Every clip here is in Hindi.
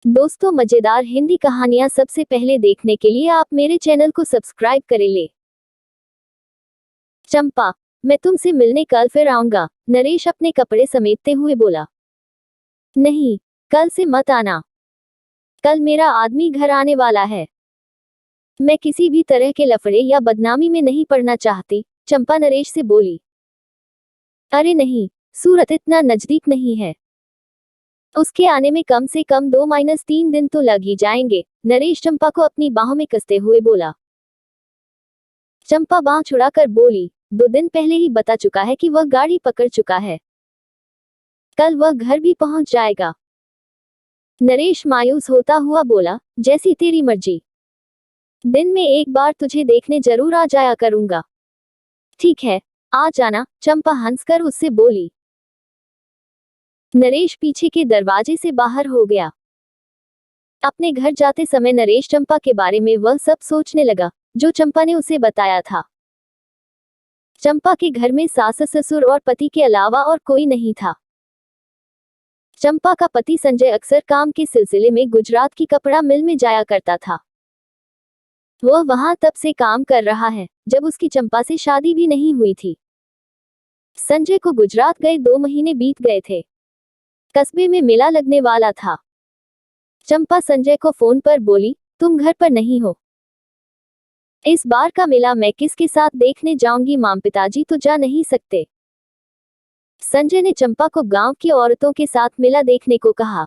दोस्तों, मजेदार हिंदी कहानियां सबसे पहले देखने के लिए आप मेरे चैनल को सब्सक्राइब करें ले। चंपा, मैं तुमसे मिलने कल फिर आऊंगा, नरेश अपने कपड़े समेटते हुए बोला। नहीं, कल से मत आना। कल मेरा आदमी घर आने वाला है। मैं किसी भी तरह के लफड़े या बदनामी में नहीं पड़ना चाहती, चंपा नरेश से बोली। अरे नहीं, सूरत इतना नजदीक नहीं है। उसके आने में कम से कम 2-3 दिन तो लग ही जाएंगे, नरेश चंपा को अपनी बाहों में कसते हुए बोला। चंपा बांह छुड़ाकर बोली, 2 दिन पहले ही बता चुका है कि वह गाड़ी पकड़ चुका है। कल वह घर भी पहुंच जाएगा। नरेश मायूस होता हुआ बोला, जैसी तेरी मर्जी। दिन में एक बार तुझे देखने जरूर आ जाया करूंगा। ठीक है, आ जाना, चंपा हंसकर उससे बोली। नरेश पीछे के दरवाजे से बाहर हो गया। अपने घर जाते समय नरेश चंपा के बारे में वह सब सोचने लगा जो चंपा ने उसे बताया था। चंपा के घर में सास ससुर और पति के अलावा और कोई नहीं था। चंपा का पति संजय अक्सर काम के सिलसिले में गुजरात की कपड़ा मिल में जाया करता था। वह वहां तब से काम कर रहा है जब उसकी चंपा से शादी भी नहीं हुई थी। संजय को गुजरात गए 2 महीने बीत गए थे। कस्बे में मेला लगने वाला था। चंपा संजय को फोन पर बोली, तुम घर पर नहीं हो। इस बार का मेला मैं किसके साथ देखने जाऊंगी, मां पिताजी तो जा नहीं सकते। संजय ने चंपा को गांव की औरतों के साथ मेला देखने को कहा।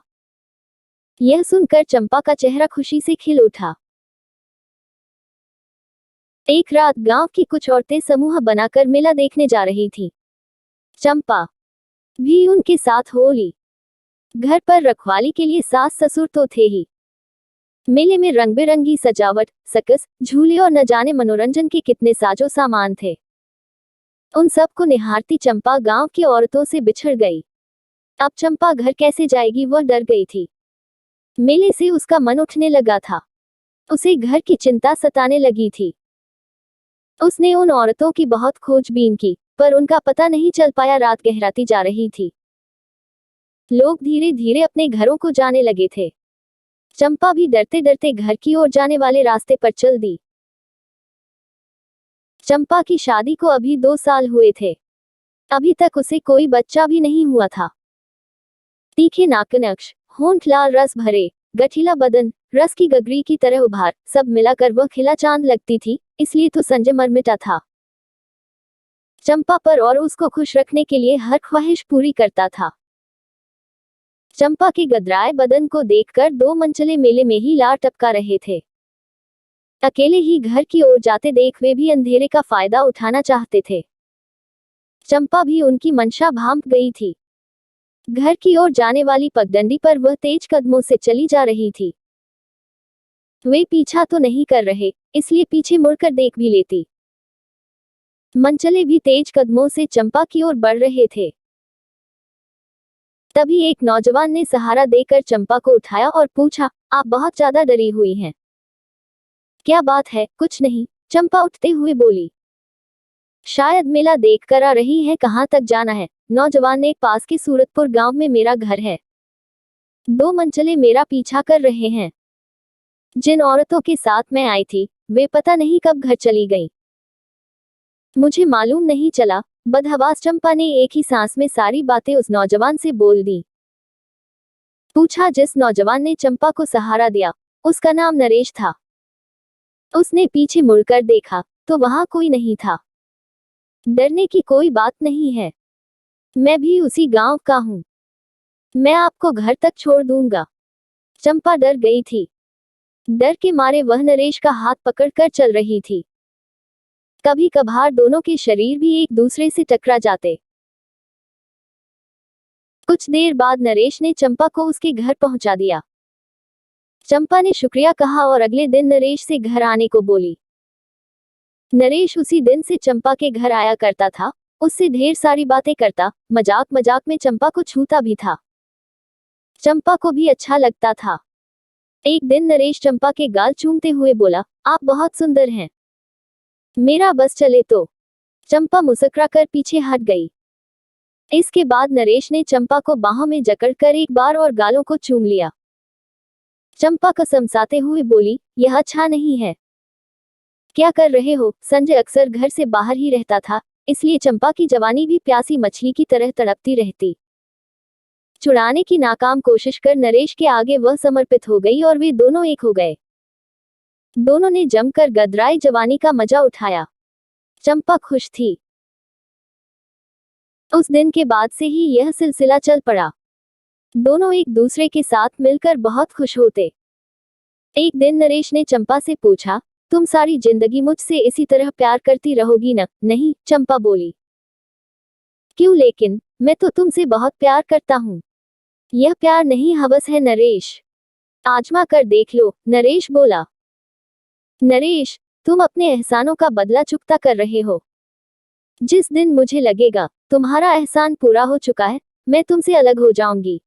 यह सुनकर चंपा का चेहरा खुशी से खिल उठा। एक रात गांव की कुछ औरतें समूह बनाकर मेला देखने जा रही थीं। चंपा भी उनके साथ हो ली। घर पर रखवाली के लिए सास ससुर तो थे ही। मेले में रंग बिरंगी सजावट, सर्कस, झूले और न जाने मनोरंजन के कितने साजो सामान थे। उन सब को निहारती चंपा गांव की औरतों से बिछड़ गई। अब चंपा घर कैसे जाएगी, वह डर गई थी। मेले से उसका मन उठने लगा था। उसे घर की चिंता सताने लगी थी। उसने उन औरतों की बहुत खोजबीन की, पर उनका पता नहीं चल पाया। रात गहराती जा रही थी। लोग धीरे धीरे अपने घरों को जाने लगे थे। चंपा भी डरते डरते घर की ओर जाने वाले रास्ते पर चल दी। चंपा की शादी को अभी 2 साल हुए थे। अभी तक उसे कोई बच्चा भी नहीं हुआ था। तीखे नाकनक्श, होंठ लाल रस भरे, गठीला बदन, रस की गगरी की तरह उभार, सब मिलाकर वह खिला चांद लगती थी, इसलिए तो संजय मरमिटा था। चंपा पर और उसको खुश रखने के लिए हर ख्वाहिश पूरी करता था। चंपा के गदराए बदन को देखकर 2 मनचले मेले में ही लार टपका रहे थे। अकेले ही घर की ओर जाते देख वे भी अंधेरे का फायदा उठाना चाहते थे। चंपा भी उनकी मंशा भांप गई थी। घर की ओर जाने वाली पगडंडी पर वह तेज कदमों से चली जा रही थी। वे पीछा तो नहीं कर रहे, इसलिए पीछे मुड़कर देख भी लेती। मनचले भी तेज कदमों से चंपा की ओर बढ़ रहे थे। तभी एक नौजवान ने सहारा देकर चंपा को उठाया और पूछा, आप बहुत ज्यादा डरी हुई हैं। क्या बात है? कुछ नहीं, चंपा उठते हुए बोली। शायद मेला देख कर आ रही है, कहाँ तक जाना है? नौजवान ने, पास के सूरतपुर गांव में मेरा घर है। 2 मनचले मेरा पीछा कर रहे हैं। जिन औरतों के साथ मैं आई थी, वे पता नहीं कब घर चली गईं। मुझे मालूम नहीं चला। बदहवास चंपा ने एक ही सांस में सारी बातें उस नौजवान से बोल दी। पूछा। जिस नौजवान ने चंपा को सहारा दिया, उसका नाम नरेश था। उसने पीछे मुड़कर देखा तो वहां कोई नहीं था। डरने की कोई बात नहीं है। मैं भी उसी गांव का हूं। मैं आपको घर तक छोड़ दूंगा। चंपा डर गई थी। डर के मारे वह नरेश का हाथ पकड़कर चल रही थी। कभी कभार दोनों के शरीर भी एक दूसरे से टकरा जाते। कुछ देर बाद नरेश ने चंपा को उसके घर पहुंचा दिया। चंपा ने शुक्रिया कहा और अगले दिन नरेश से घर आने को बोली। नरेश उसी दिन से चंपा के घर आया करता था, उससे ढेर सारी बातें करता, मजाक मजाक में चंपा को छूता भी था। चंपा को भी अच्छा लगता था। एक दिन नरेश चंपा के गाल चूमते हुए बोला, आप बहुत सुंदर हैं। मेरा बस चले तो। चंपा मुस्कुराकर पीछे हट गई। इसके बाद नरेश ने चंपा को बाहों में जकड़कर एक बार और गालों को चूम लिया। चंपा कसमसाते हुए बोली, यह अच्छा नहीं है। क्या कर रहे हो? संजय अक्सर घर से बाहर ही रहता था, इसलिए चंपा की जवानी भी प्यासी मछली की तरह तड़पती रहती। छुड़ाने की नाकाम कोशिश कर नरेश के आगे वह समर्पित हो गई और वे दोनों एक हो गए। दोनों ने जमकर गदराई जवानी का मजा उठाया। चंपा खुश थी। उस दिन के बाद से ही यह सिलसिला चल पड़ा। दोनों एक दूसरे के साथ मिलकर बहुत खुश होते। एक दिन नरेश ने चंपा से पूछा, तुम सारी जिंदगी मुझसे इसी तरह प्यार करती रहोगी न? नहीं, चंपा बोली। क्यों लेकिन, मैं तो तुमसे बहुत प्यार करता हूँ। यह प्यार नहीं, हवस है नरेश। आजमा कर देख लो, नरेश बोला। नरेश, तुम अपने एहसानों का बदला चुकता कर रहे हो। जिस दिन मुझे लगेगा तुम्हारा एहसान पूरा हो चुका है, मैं तुमसे अलग हो जाऊंगी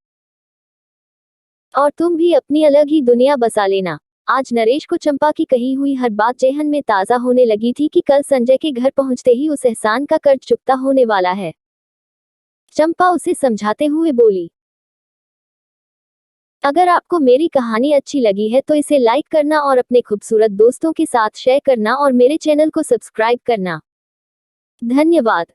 और तुम भी अपनी अलग ही दुनिया बसा लेना। आज नरेश को चंपा की कही हुई हर बात जेहन में ताजा होने लगी थी कि कल संजय के घर पहुंचते ही उस एहसान का कर्ज चुकता होने वाला है। चंपा उसे समझाते हुए बोली, अगर आपको मेरी कहानी अच्छी लगी है तो इसे लाइक करना और अपने खूबसूरत दोस्तों के साथ शेयर करना और मेरे चैनल को सब्सक्राइब करना। धन्यवाद।